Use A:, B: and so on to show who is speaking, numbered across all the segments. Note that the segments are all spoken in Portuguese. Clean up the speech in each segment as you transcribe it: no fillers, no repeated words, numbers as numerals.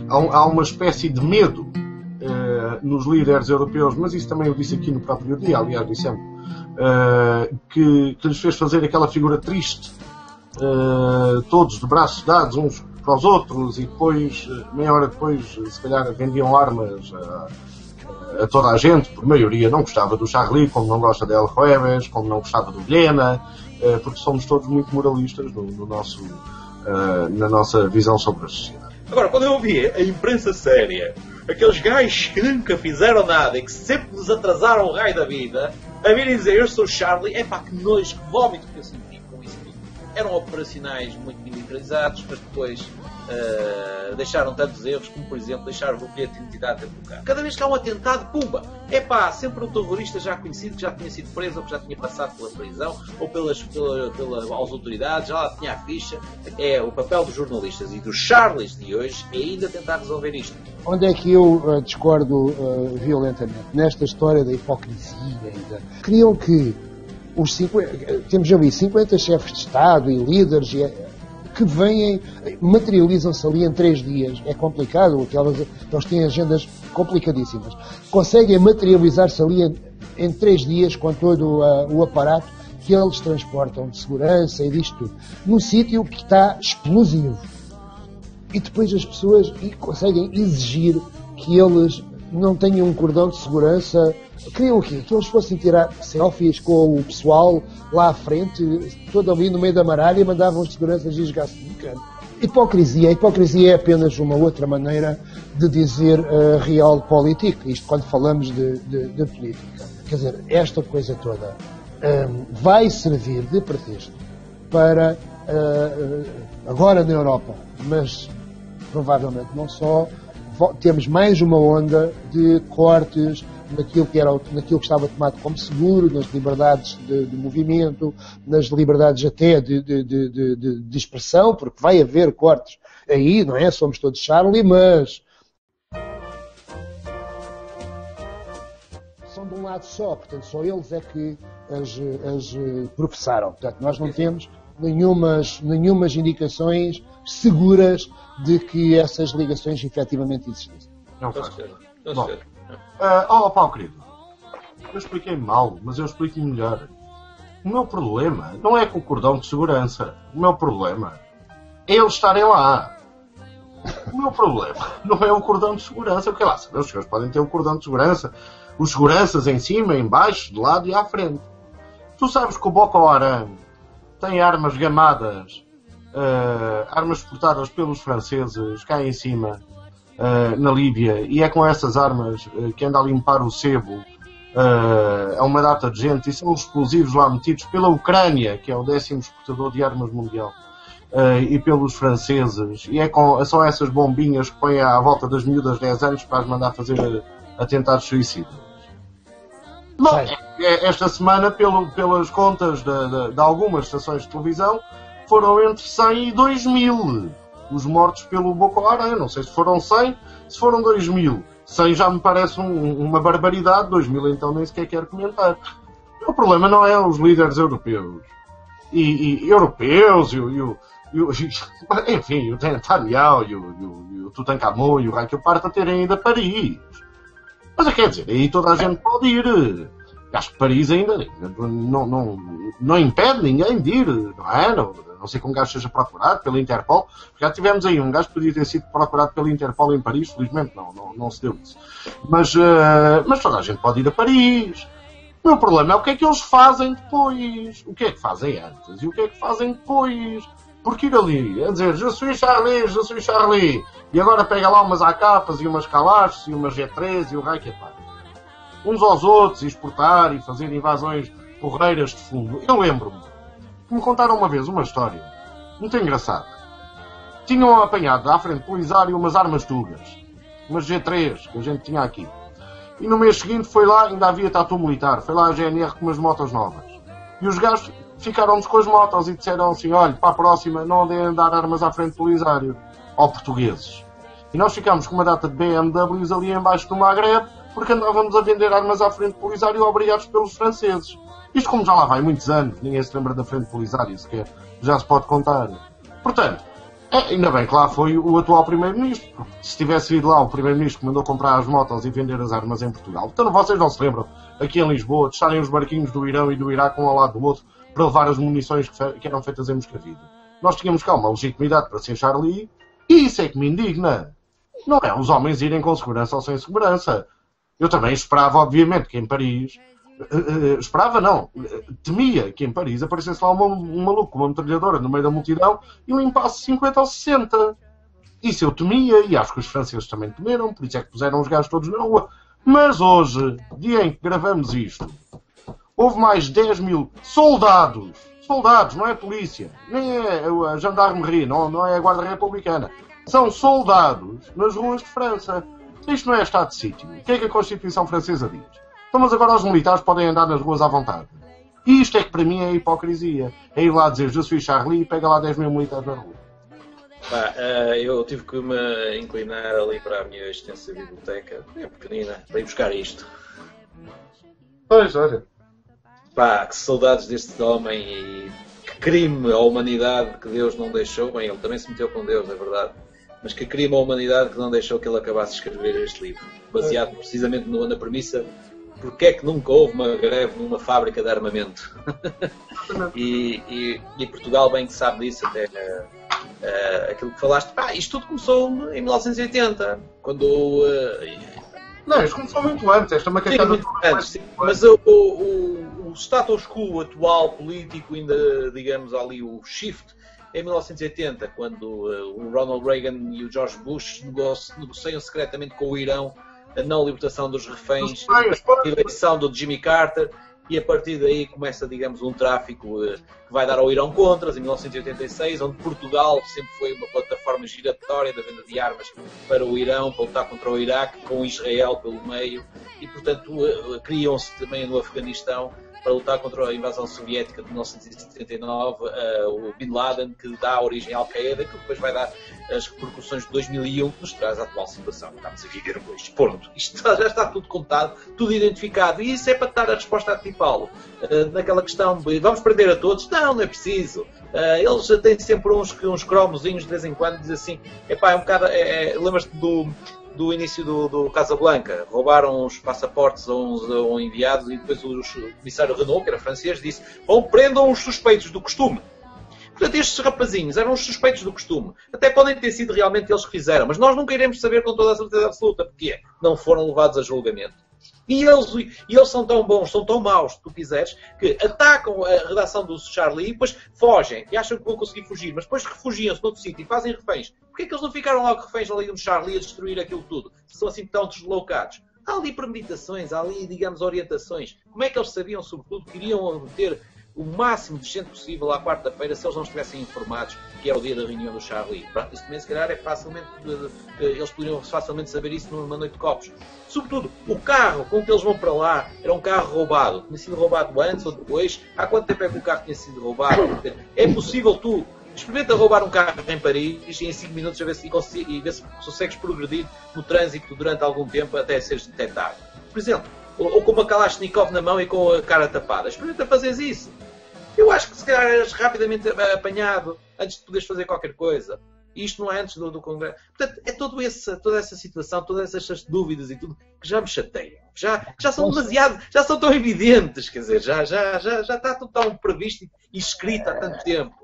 A: há uma espécie de medo nos líderes europeus, mas isso também eu disse aqui no próprio dia, aliás, dissemos, que lhes fez fazer aquela figura triste, todos de braços dados uns para os outros, e depois, meia hora depois, se calhar vendiam armas a toda a gente, por maioria não gostava do Charlie, como não gosta de El Jueves, como não gostava do Viena, porque somos todos muito moralistas na nossa visão sobre a sociedade.
B: Agora, quando eu ouvi a imprensa séria, aqueles gajos que nunca fizeram nada e que sempre nos atrasaram o raio da vida, a virem dizer eu sou o Charlie, é pá, que nojo, que vómito que eu senti com isso tudo. Eram operacionais muito militarizados, mas depois deixaram tantos erros, como por exemplo deixar o bilhete de identidade dentro do carro. Cada vez que há um atentado, pumba! É pá, sempre um terrorista já conhecido, que já tinha sido preso, ou que já tinha passado pela prisão, ou pelas autoridades, já lá tinha a ficha. É o papel dos jornalistas e dos Charlies de hoje é ainda tentar resolver isto.
C: Onde é que eu discordo violentamente? Nesta história da hipocrisia. Queriam que os 50, temos já visto 50 chefes de Estado e líderes que materializam-se ali em 3 dias. É complicado, eles têm agendas complicadíssimas. Conseguem materializar-se ali em 3 dias com todo o aparato que eles transportam de segurança e disto tudo. Num sítio que está explosivo. E depois as pessoas conseguem exigir que eles não tenham um cordão de segurança. Queriam o quê? Que eles fossem tirar selfies com o pessoal lá à frente, todo ali no meio da maralha, e mandavam os seguranças e jogassem no cano. Hipocrisia. A hipocrisia é apenas uma outra maneira de dizer realpolitik. Isto quando falamos de política. Quer dizer, esta coisa toda vai servir de pretexto para, agora na Europa, mas provavelmente não só, temos mais uma onda de cortes naquilo que estava tomado como seguro, nas liberdades de movimento, nas liberdades até de expressão, porque vai haver cortes aí, não é? Somos todos Charlie, mas são de um lado só, portanto só eles é que as professaram. Portanto, nós não temos nenhumas indicações seguras de que essas ligações efetivamente existissem.
A: Não faz. Bom, Paulo querido, eu expliquei mal, mas eu expliquei melhor. O meu problema não é com o cordão de segurança. O meu problema é eles estarem lá. O meu problema não é o cordão de segurança, porque lá, os senhores podem ter o cordão de segurança, os seguranças em cima, em baixo, de lado e à frente. Tu sabes que o Boko Haram tem armas gamadas, armas exportadas pelos franceses cá em cima, na Líbia, e é com essas armas que anda a limpar o sebo a uma data de gente, e são os explosivos lá metidos pela Ucrânia, que é o 10º exportador de armas mundial, e pelos franceses, e são essas bombinhas que põem à volta das miúdas de 10 anos para as mandar fazer atentados suicidas. Bom, esta semana, pelas contas de algumas estações de televisão, foram entre 100 e 2.000 os mortos pelo Boko Haram. Não sei se foram 100, se foram 2.000. 100 já me parece uma barbaridade, 2.000 então nem sequer quero comentar. O problema não é os líderes europeus. Europeus, enfim, o Netanyahu e o Tutankhamon e o Raquel Parta terem ido a Paris. Mas quer dizer, aí toda a gente pode ir. Acho que Paris ainda não impede ninguém de ir, não é? Não sei que um gajo seja procurado pela Interpol. Já tivemos aí um gajo que podia ter sido procurado pela Interpol em Paris, felizmente não se deu isso. Mas toda a gente pode ir a Paris. O meu problema é o que é que eles fazem depois. O que é que fazem antes e o que é que fazem depois. Porque ir ali a dizer je suis Charlie, e agora pega lá umas AKs e umas Kalashs e umas G3 e o raio que é pá. Uns aos outros, e exportar e fazer invasões porreiras de fundo. Eu lembro-me que me contaram uma vez uma história muito engraçada. Tinham apanhado à frente do Polisário umas armas tugas, umas G3 que a gente tinha aqui. E no mês seguinte foi lá, ainda havia tatu militar, foi lá a GNR com umas motos novas. E os gajos ficaram-nos com as motos e disseram assim, olha, para a próxima não andem a dar armas à frente do Polisário, ou portugueses. E nós ficámos com uma data de BMWs ali embaixo do Maghreb, porque andávamos a vender armas à frente do Polisário obrigados pelos franceses. Isto como já lá vai muitos anos, ninguém se lembra da frente do Polisário sequer, já se pode contar. Portanto, Ainda bem que lá foi o atual Primeiro-Ministro, porque se tivesse ido lá o Primeiro-Ministro que mandou comprar as motos e vender as armas em Portugal, então vocês não se lembram, aqui em Lisboa, de estarem os barquinhos do Irão e do Iraque um ao lado do outro para levar as munições que eram feitas em Moscavide. Nós tínhamos cá uma legitimidade para ser Charlie e isso é que me indigna. Não é os homens irem com segurança ou sem segurança. Eu também esperava, obviamente, que em Paris... esperava não, temia que em Paris aparecesse lá um maluco com uma metralhadora no meio da multidão e limpasse 50 ou 60. Isso eu temia e acho que os franceses também temeram, por isso é que puseram os gajos todos na rua. Mas hoje, dia em que gravamos isto, houve mais 10 mil soldados, não é polícia, nem é a gendarmerie, não é a guarda republicana, são soldados nas ruas de França. Isto não é estado de sítio. O que é que a Constituição francesa diz? Então, mas agora os militares podem andar nas ruas à vontade. E isto é que para mim é hipocrisia. É ir lá dizer, eu sou Charlie e pega lá 10 mil militares na rua.
B: Eu tive que me inclinar ali para a minha extensa biblioteca, pequenina, para ir buscar isto.
A: Pois, olha.
B: Que saudades deste homem e que crime à humanidade que Deus não deixou. Bem, ele também se meteu com Deus, é verdade. Mas que crime à humanidade que não deixou que ele acabasse de escrever este livro. Baseado precisamente na premissa: porque é que nunca houve uma greve numa fábrica de armamento? e Portugal bem que sabe disso, até aquilo que falaste. Isto tudo começou em 1980, quando...
A: Não, isto começou muito antes, esta macacada...
B: Muito antes, sim. Mas o status quo atual político, ainda, digamos, ali o shift, em 1980, quando o Ronald Reagan e o George Bush negociam secretamente com o Irão a não libertação dos reféns, a eleição do Jimmy Carter, e a partir daí começa, digamos, um tráfico que vai dar ao Irão contras, em 1986, onde Portugal sempre foi uma plataforma giratória da venda de armas para o Irão, para lutar contra o Iraque, com Israel pelo meio, e, portanto, criam-se também no Afeganistão para lutar contra a invasão soviética de 1979, o Bin Laden, que dá origem à Al-Qaeda, que depois vai dar as repercussões de 2001, que nos traz a atual situação que estamos a viver hoje. Pronto, isto já está tudo contado, tudo identificado, e isso é para dar a resposta a ti, Paulo, naquela questão, vamos prender a todos? Não é preciso. Eles têm sempre uns cromozinhos de vez em quando, diz assim, é um bocado, lembras-te do início do Casablanca, roubaram os passaportes a um enviado e depois o comissário Renault, que era francês, disse: prendam os suspeitos do costume. Portanto, estes rapazinhos eram os suspeitos do costume. Até podem ter sido realmente eles que fizeram, mas nós nunca iremos saber com toda a certeza absoluta, porque não foram levados a julgamento. E eles são tão bons, são tão maus, se tu quiseres, que atacam a redação do Charlie e depois fogem e acham que vão conseguir fugir, mas depois refugiam-se noutro sítio e fazem reféns. Porquê é que eles não ficaram logo reféns ali no Charlie a destruir aquilo tudo? Se são assim tão deslocados. Há ali premeditações, há ali, digamos, orientações. Como é que eles sabiam, sobretudo, que iriam ter o máximo de gente possível à quarta-feira se eles não estivessem informados que é o dia da reunião do Charlie? Isso também, se calhar, eles poderiam facilmente saber isso numa noite de copos. Sobretudo, o carro com que eles vão para lá era um carro roubado. Tinha sido roubado antes ou depois? Há quanto tempo é que o carro tinha sido roubado? É possível tu experimenta roubar um carro em Paris e em 5 minutos a ver se consegues progredir no trânsito durante algum tempo até seres detectado. Por exemplo, ou com uma Kalashnikov na mão e com a cara tapada. Experimenta fazeres isso. Eu acho que se calhar eras rapidamente apanhado antes de poderes fazer qualquer coisa. E isto não é antes do Congresso. Portanto, é toda essa situação, todas essas dúvidas e tudo, que já me chateiam. Já são demasiado, já são tão evidentes, quer dizer, já está tudo tão previsto e escrito há tanto tempo.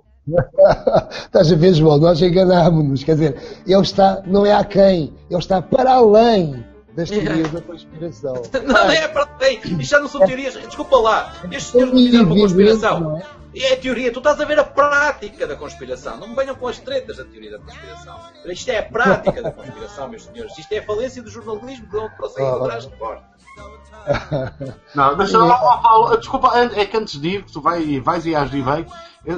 C: Estás a ver, João, nós enganámos-nos, quer dizer, ele está, não é aquém, ele está para além das teorias da conspiração.
B: Não é para além, isto já não são teorias, desculpa lá, estes senhores não fizeram uma conspiração. É a teoria, tu estás a ver a prática da conspiração. Não me venham com as tretas da teoria da conspiração. Isto é a prática da conspiração, meus senhores. Isto é a falência do jornalismo que não consegue encontrar as respostas.
A: Não, deixa lá, Paulo. Desculpa, é que antes de ir, que tu vais e has de vem,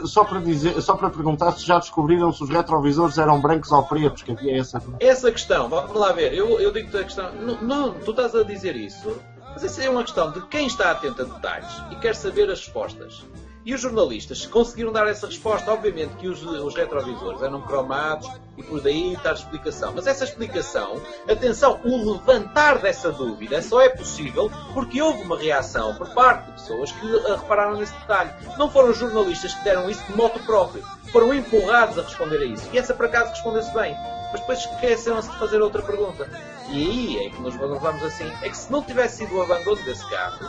A: só para perguntar se já descobriram se os retrovisores eram brancos ou pretos, que havia
B: essa questão. Vamos lá ver. Eu digo-te a questão. Não, tu estás a dizer isso, mas isso é uma questão de quem está atento a detalhes e quer saber as respostas. E os jornalistas conseguiram dar essa resposta. Obviamente que os retrovisores eram cromados e por daí está a explicação. Mas essa explicação, atenção, o levantar dessa dúvida só é possível porque houve uma reação por parte de pessoas que repararam nesse detalhe. Não foram os jornalistas que deram isso de moto próprio. foram empurrados a responder a isso. E essa, por acaso, respondeu-se bem. Mas depois esqueceram-se de fazer outra pergunta. E aí é que nos vamos assim. É que se não tivesse sido o abandono desse carro,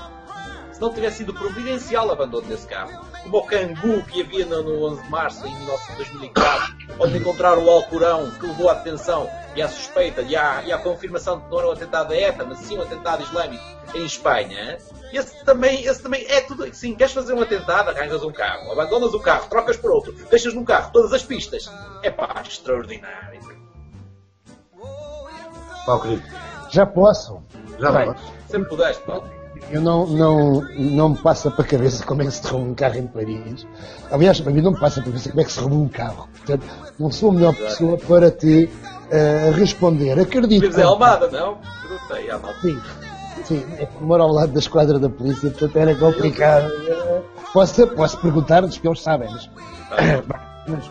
B: se não tivesse sido o providencial abandono desse carro, como o Cangu que havia no 11 de março em 2004, onde encontraram o Alcorão, que levou à detenção e à suspeita e à confirmação de que não era um atentado da ETA, mas sim um atentado islâmico em Espanha. Esse também é tudo assim. Queres fazer um atentado, arranjas um carro, abandonas o carro, trocas por outro, deixas num carro todas as pistas. É pá, extraordinário.
A: Paulo querido.
C: Já posso.
A: Já vai.
B: Sempre pudeste, Paulo.
C: Eu não me passa para a cabeça como é que se derruba um carro em Paris. Aliás, para mim não me passa para a cabeça como é que se derruba um carro. Portanto, não sou a melhor pessoa para te responder. Acredito.
B: Vives em Almada, não? Perguntei, Almada.
C: Sim, é que moro ao lado da esquadra da polícia, portanto era complicado. Posso perguntar-lhes que eles sabem, mas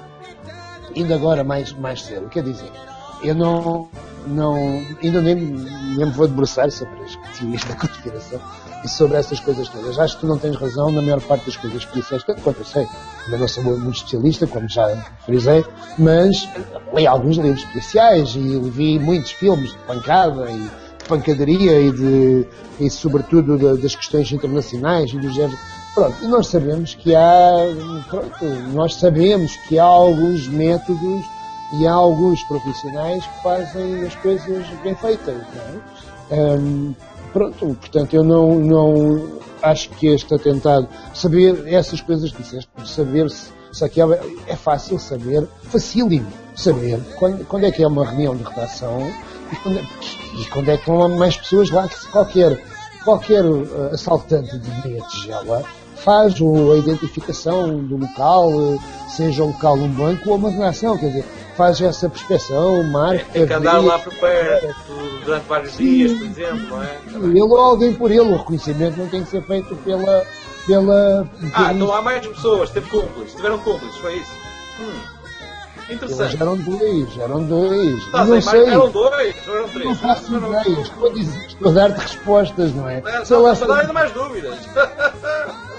C: indo agora mais cedo, quer dizer, eu ainda nem me vou debruçar sobre as teorias da conspiração e sobre essas coisas todas. Acho que tu não tens razão na maior parte das coisas que disseste, tanto quanto eu sei. Ainda não sou muito especialista, como já frisei, mas li alguns livros especiais e vi muitos filmes de pancada e de pancadaria e sobretudo das questões internacionais e do género. Pronto, e nós sabemos que há alguns métodos e há alguns profissionais que fazem as coisas bem feitas, não é? Pronto, portanto, eu não acho que este atentado, saber essas coisas que disseste, saber se aquilo é fácil saber, facílimo saber quando é que é uma reunião de redação e quando é que estão mais pessoas lá, que qualquer assaltante de meia tigela faz a identificação do local, seja um local, um banco ou uma redação, quer dizer, faz essa prospeção, marca...
B: Tem que andar lá por perto, durante vários dias, por exemplo, não é?
C: Ele ou alguém por ele, o reconhecimento não tem que ser feito pela
B: então há mais pessoas, tiveram cúmplices, foi isso? Interessante.
C: Eram dois.
B: Não sei. Eram dois, eram três.
C: Não faço ideias, estou a dar-te respostas, não é?
B: Para dar ainda mais dúvidas.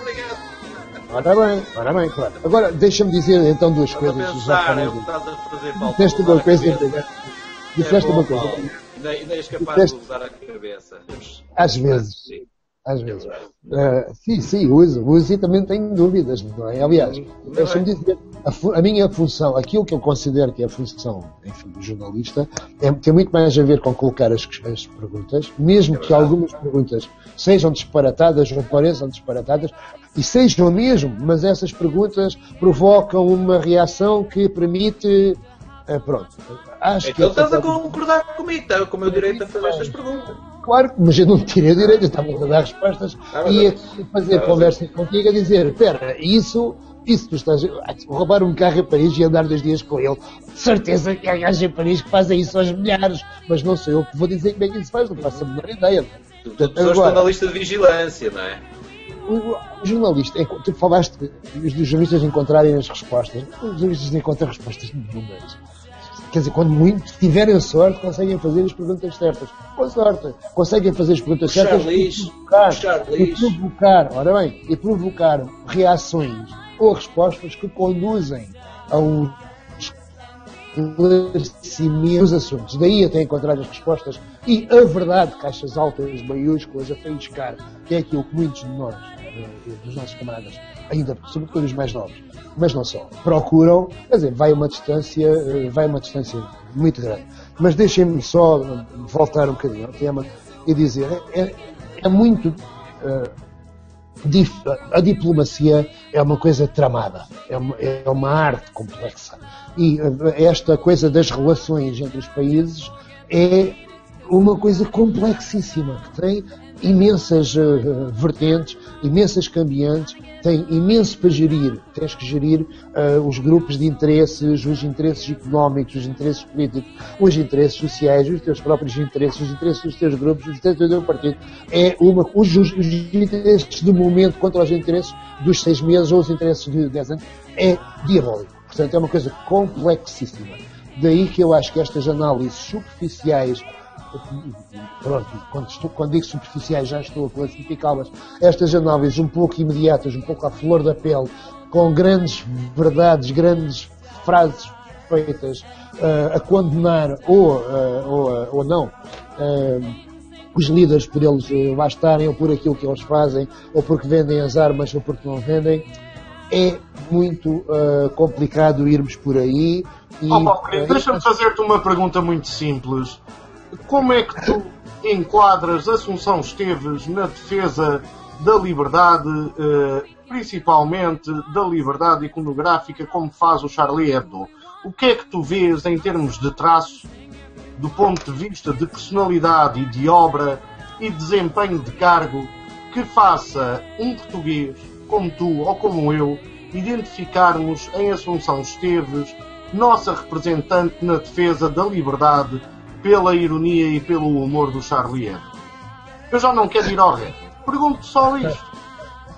B: Obrigado.
C: Ora bem, claro. Agora, deixa-me dizer então duas coisas. Disseste uma coisa, disseste uma coisa.
B: Ainda és capaz de usar a cabeça.
C: Às vezes. Sim, uso e também tenho dúvidas, não é? Aliás, deixa-me dizer, a minha função, aquilo que eu considero que é a função, enfim, do jornalista, tem muito mais a ver com colocar as perguntas, mesmo que algumas perguntas sejam disparatadas ou pareçam disparatadas, e sejam mesmo, mas essas perguntas provocam uma reação que permite... pronto. Acho
B: então estás a concordar comigo, está com o meu direito a fazer estas perguntas.
C: Claro, mas eu não tirei direito, eu estava a dar respostas e a fazer conversa contigo a dizer, espera, isso tu estás a roubar um carro em Paris e andar 2 dias com ele. De certeza que há gajos em Paris que fazem isso aos milhares, mas não sou eu que vou dizer como é que isso faz, não faço a menor ideia.
B: Tu estás na lista de vigilância, não é?
C: O jornalista, tu falaste dos jornalistas encontrarem as respostas, os jornalistas não encontram respostas nenhumas. Quer dizer, quando muito tiverem sorte, conseguem fazer as perguntas certas. Com sorte. Conseguem fazer as perguntas certas e provocar reações ou respostas que conduzem a um esclarecimento dos assuntos. Daí até encontrar as respostas e a verdade, caixas altas, maiúsculas, a faiscar, que é aquilo que muitos de nós, dos nossos camaradas, ainda, sobretudo os mais novos, mas não só, procuram, quer dizer, vai uma distância muito grande. Mas deixem-me só voltar um bocadinho ao tema e dizer, é muito... a diplomacia é uma coisa tramada, é uma arte complexa. E esta coisa das relações entre os países é uma coisa complexíssima, que tem imensas vertentes, imensas cambiantes, tem imenso para gerir. Tens que gerir os grupos de interesses, os interesses económicos, os interesses políticos, os interesses sociais, os teus próprios interesses, os interesses dos teus grupos, os interesses do teu partido. Os interesses do momento contra os interesses dos 6 meses ou os interesses de 10 anos é diabólico. Portanto, é uma coisa complexíssima. Daí que eu acho que estas análises superficiais pronto, quando digo superficiais já estou a classificá-las, estas análises um pouco imediatas, um pouco à flor da pele, com grandes verdades, grandes frases feitas a condenar ou não os líderes por eles lá estarem, ou por aquilo que eles fazem, ou porque vendem as armas, ou porque não vendem, é muito complicado irmos por aí.
A: Deixa-me fazer-te uma pergunta muito simples. Como é que tu enquadras Assunção Esteves na defesa da liberdade, principalmente da liberdade iconográfica, como faz o Charlie Hebdo? O que é que tu vês em termos de traço, do ponto de vista de personalidade e de obra e desempenho de cargo, que faça um português, como tu ou como eu, identificarmos em Assunção Esteves nossa representante na defesa da liberdade pela ironia e pelo humor do Charlie Hebdo? Eu já não quero ir ao ré. Pergunto só isto.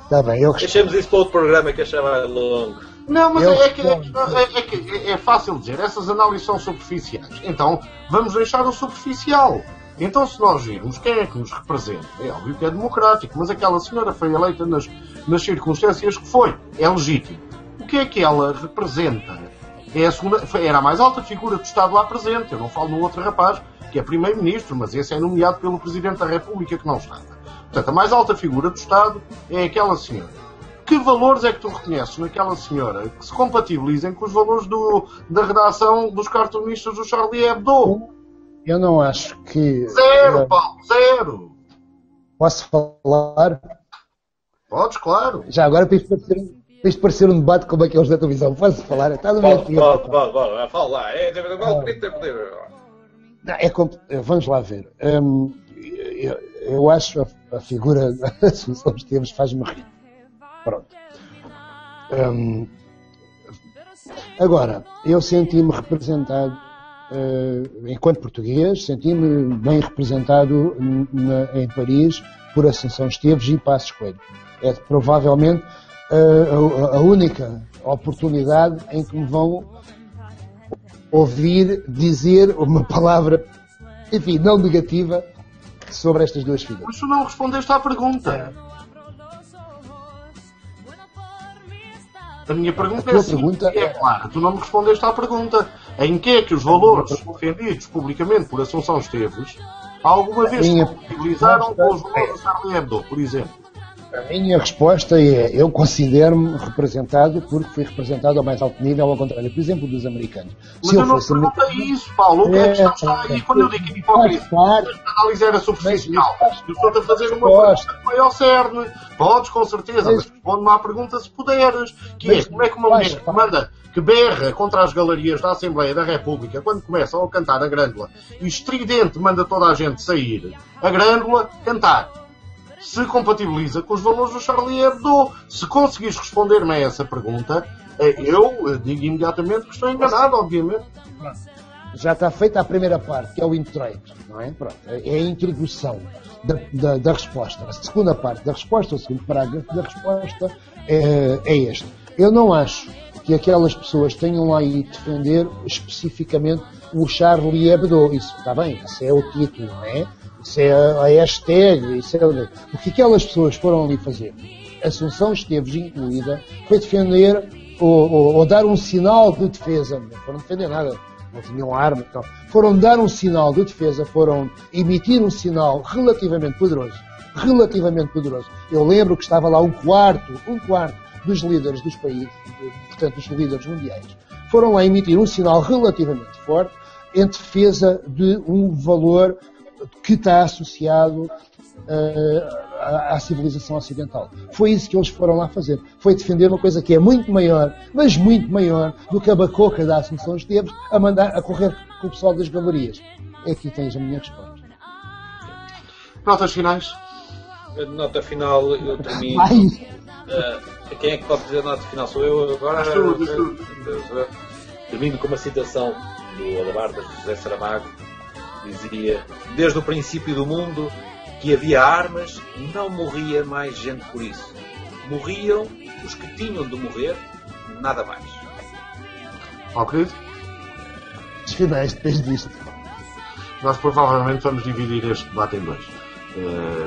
C: Está bem,
B: deixemos isso para outro programa que achava longo.
A: Não, mas é fácil dizer. Essas análises são superficiais. Então, vamos deixar o superficial. Então, se nós virmos quem é que nos representa, é óbvio que é democrático, mas aquela senhora foi eleita nas circunstâncias que foi. É legítimo. O que é que ela representa? É a segunda, era a mais alta figura do Estado lá presente. Eu não falo no outro rapaz, que é primeiro-ministro, mas esse é nomeado pelo Presidente da República, que não está. Portanto, a mais alta figura do Estado é aquela senhora. Que valores é que tu reconheces naquela senhora que se compatibilizem com os valores da redação dos cartunistas do Charlie Hebdo?
C: Eu não acho que...
A: Zero, Paulo, zero.
C: Posso falar?
A: Podes, claro.
C: Já agora, para isto parecer um debate como aqueles da televisão, posso falar? Está no meu tempo.
B: Fala lá.
C: Vamos lá ver. Eu acho a figura da Assunção Esteves faz-me rir. Pronto. Agora, eu senti-me representado, enquanto português, senti-me bem representado em Paris por Assunção Esteves e Passos Coelho. É provavelmente a única oportunidade em que me vão ouvir dizer uma palavra, enfim, não negativa sobre estas duas figuras.
A: Mas tu não respondeste à pergunta. A minha pergunta é clara. Tu não me respondeste à pergunta. Em que é que os valores defendidos publicamente por Assunção Esteves alguma vez se compatibilizaram com os valores do Charlie Hebdo, por exemplo?
C: A minha resposta é: eu considero-me representado porque fui representado ao mais alto nível, ao contrário, por exemplo, dos americanos.
A: Mas eu não pergunto isso, Paulo. O que é que está aí? Quando eu digo hipocrisia, a análise era superficial. Eu estou-te a fazer uma pergunta que vai ao cerne. Podes, com certeza, mas responde-me à pergunta se puderes. Que é, como é que uma mulher que berra contra as galerias da Assembleia da República, quando começam a cantar a Grândola, e estridente manda toda a gente sair, a Grândola cantar, se compatibiliza com os valores do Charlie Hebdo? Se conseguires responder-me a essa pergunta, eu digo imediatamente que estou enganado, obviamente.
C: Já está feita a primeira parte, que é o introito, não é? Pronto, é a introdução da resposta. A segunda parte da resposta, o segundo parágrafo da resposta é este. Eu não acho que aquelas pessoas tenham lá aí defender especificamente o Charlie Hebdo. Isso está bem, isso é o título, não é? Isso é a hashtag, isso é o que aquelas pessoas foram ali fazer. Assunção Esteves incluída, foi defender ou dar um sinal de defesa. Não foram defender nada, não tinham arma. Então, foram dar um sinal de defesa, foram emitir um sinal relativamente poderoso. Eu lembro que estava lá um quarto dos líderes dos países, portanto, dos líderes mundiais. Foram lá emitir um sinal relativamente forte em defesa de um valor que está associado à civilização ocidental. Foi isso que eles foram lá fazer. Foi defender uma coisa que é muito maior, mas muito maior, do que a bacoca da Assunção Esteves a correr com o pessoal das galerias. Aqui tens a minha resposta.
A: Notas finais?
B: Nota final, eu termino. Quem é que pode dizer a nota final? Sou eu agora? Termino com uma citação do Alabardas de José Saramago. Dizia: desde o princípio do mundo que havia armas, não morria mais gente por isso. Morriam os que tinham de morrer, nada mais.
A: Querido?
C: Os finais depois disto.
A: nós provavelmente vamos dividir este debate em dois.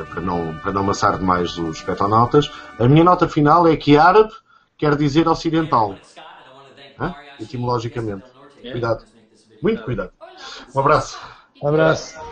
A: Para não amassar demais os petonautas. A minha nota final é que árabe quer dizer ocidental. Etimologicamente. Cuidado. Muito cuidado. Um abraço.
C: Um abraço.